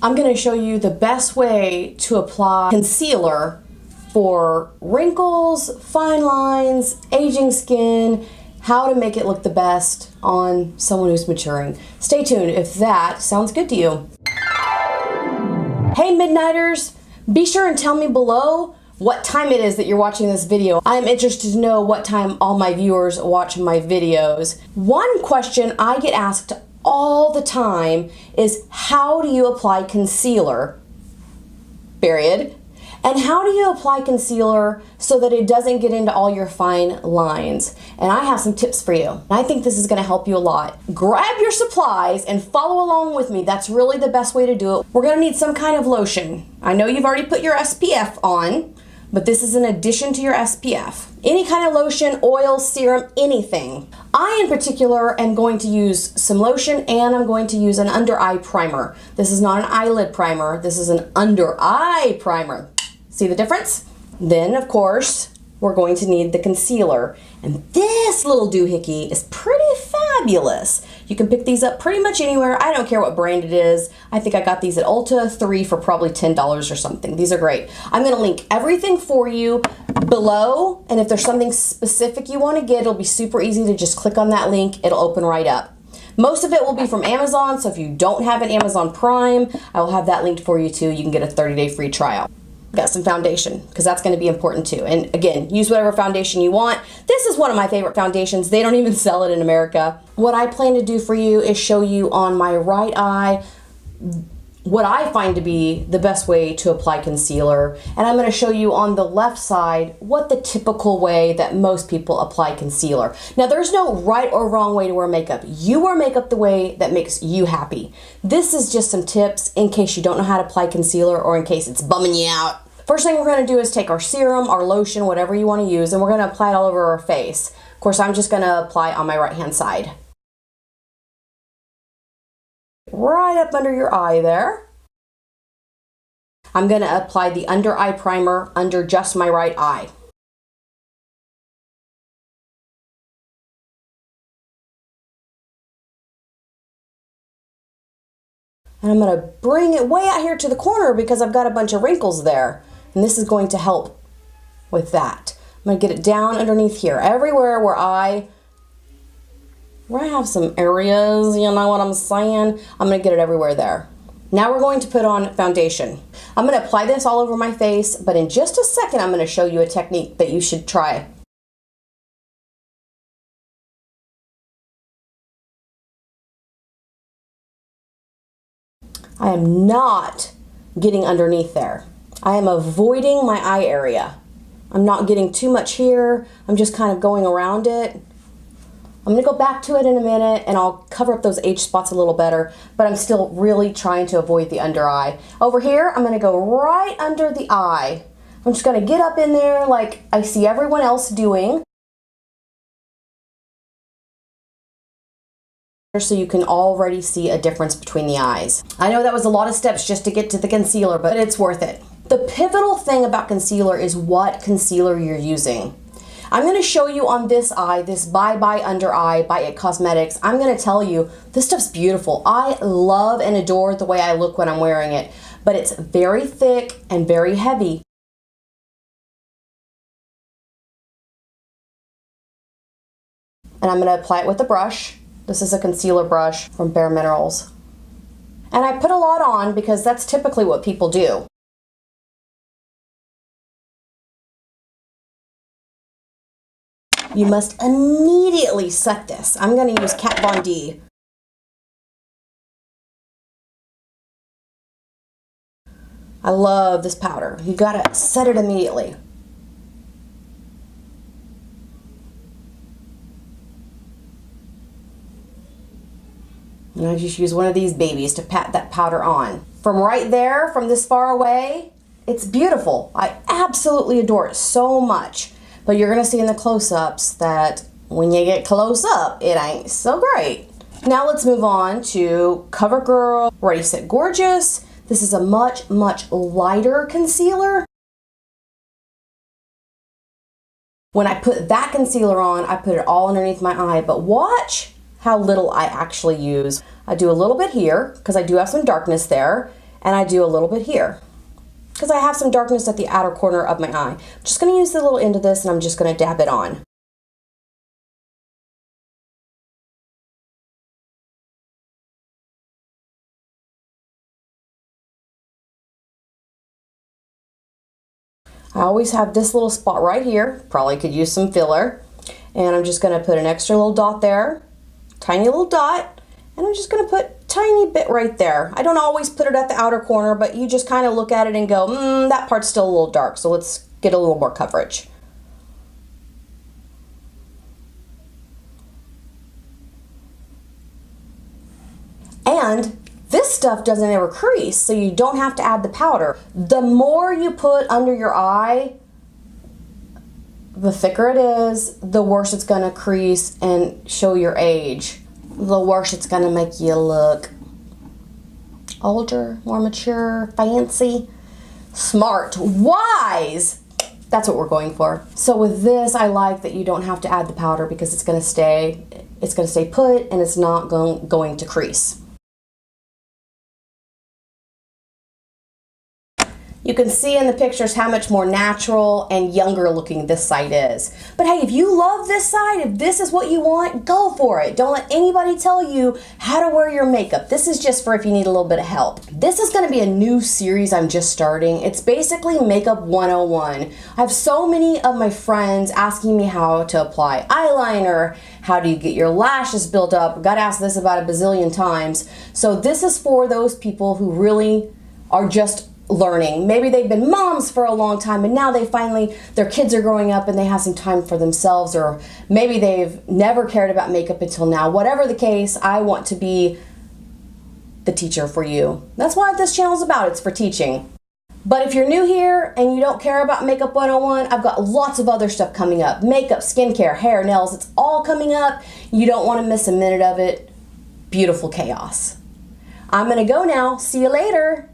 I'm going to show you the best way to apply concealer for wrinkles, fine lines, aging skin, how to make it look the best on someone who's maturing. Stay tuned if that sounds good to you. Hey Midnighters, be sure and tell me below what time it is that you're watching this video. I'm interested to know what time all my viewers watch my videos. One question I get asked all the time is, how do you apply concealer, period? And how do you apply concealer so that it doesn't get into all your fine lines? And I have some tips for you. I think this is gonna help you a lot. Grab your supplies and follow along with me. That's really the best way to do it. We're gonna need some kind of lotion. I know you've already put your SPF on, but this is an addition to your SPF. Any kind of lotion, oil, serum, anything. I in particular am going to use some lotion, and I'm going to use an under eye primer. This is not an eyelid primer, this is an under eye primer. See the difference? Then, of course, we're going to need the concealer. And this little doohickey is pretty fabulous. You can pick these up pretty much anywhere. I don't care what brand it is. I think I got these at Ulta, 3 for probably $10 or something. These are great. I'm gonna link everything for you below, and if there's something specific you wanna get, it'll be super easy to just click on that link. It'll open right up. Most of it will be from Amazon, so if you don't have an Amazon Prime, I will have that linked for you too. You can get a 30-day free trial. Got some foundation, because that's going to be important too. And again, use whatever foundation you want. This is one of my favorite foundations. They don't even sell it in America. What I plan to do for you is show you on my right eye what I find to be the best way to apply concealer. And I'm going to show you on the left side what the typical way that most people apply concealer. Now, there's no right or wrong way to wear makeup. You wear makeup the way that makes you happy. This is just some tips in case you don't know how to apply concealer or in case it's bumming you out. First thing we're going to do is take our serum, our lotion, whatever you want to use, and we're going to apply it all over our face. Of course, I'm just going to apply on my right-hand side. Right up under your eye there. I'm going to apply the under eye primer under just my right eye. And I'm going to bring it way out here to the corner because I've got a bunch of wrinkles there. And this is going to help with that. I'm going to get it down underneath here. Everywhere where I have some areas, you know what I'm saying? I'm going to get it everywhere there. Now we're going to put on foundation. I'm going to apply this all over my face, but in just a second I'm going to show you a technique that you should try. I am not getting underneath there. I am avoiding my eye area. I'm not getting too much here. I'm just kind of going around it. I'm gonna go back to it in a minute and I'll cover up those age spots a little better, but I'm still really trying to avoid the under eye. Over here, I'm gonna go right under the eye. I'm just gonna get up in there like I see everyone else doing, so you can already see a difference between the eyes. I know that was a lot of steps just to get to the concealer, but it's worth it. The pivotal thing about concealer is what concealer you're using. I'm going to show you on this eye, this Bye Bye Under Eye by It Cosmetics. I'm going to tell you, this stuff's beautiful. I love and adore the way I look when I'm wearing it, but it's very thick and very heavy. And I'm going to apply it with a brush. This is a concealer brush from Bare Minerals. And I put a lot on because that's typically what people do. You must immediately set this. I'm going to use Kat Von D. I love this powder. You gotta set it immediately. And I just use one of these babies to pat that powder on. From right there, from this far away, it's beautiful. I absolutely adore it so much. But you're gonna see in the close-ups that when you get close up, it ain't so great. Now let's move on to CoverGirl Ready Set Gorgeous. This is a much, much lighter concealer. When I put that concealer on, I put it all underneath my eye, but watch how little I actually use. I do a little bit here, because I do have some darkness there, and I do a little bit here because I have some darkness at the outer corner of my eye. I'm just going to use the little end of this and I'm just going to dab it on. I always have this little spot right here, probably could use some filler, and I'm just going to put an extra little dot there, tiny little dot, and I'm just going to put a tiny bit right there. I don't always put it at the outer corner, but you just kind of look at it and go, that part's still a little dark, so let's get a little more coverage. And this stuff doesn't ever crease, so you don't have to add the powder. The more you put under your eye, the thicker it is, the worse it's gonna crease and show your age. The worse it's gonna make you look older, more mature, fancy, smart, wise. That's what we're going for. So with this, I like that you don't have to add the powder because it's gonna stay put and it's not going to crease. You can see in the pictures how much more natural and younger looking this side is. But hey, if you love this side, if this is what you want, go for it. Don't let anybody tell you how to wear your makeup. This is just for if you need a little bit of help. This is going to be a new series I'm just starting. It's basically Makeup 101. I have so many of my friends asking me how to apply eyeliner, how do you get your lashes built up. Got asked this about a bazillion times. So this is for those people who really are just learning. Maybe they've been moms for a long time and now their kids are growing up and they have some time for themselves, or maybe they've never cared about makeup until now. Whatever the case, I want to be the teacher for you. That's what this channel is about. It's for teaching. But if you're new here and you don't care about Makeup 101, I've got lots of other stuff coming up. Makeup, skincare, hair, nails, it's all coming up. You don't want to miss a minute of it. Beautiful chaos. I'm gonna go now. See you later.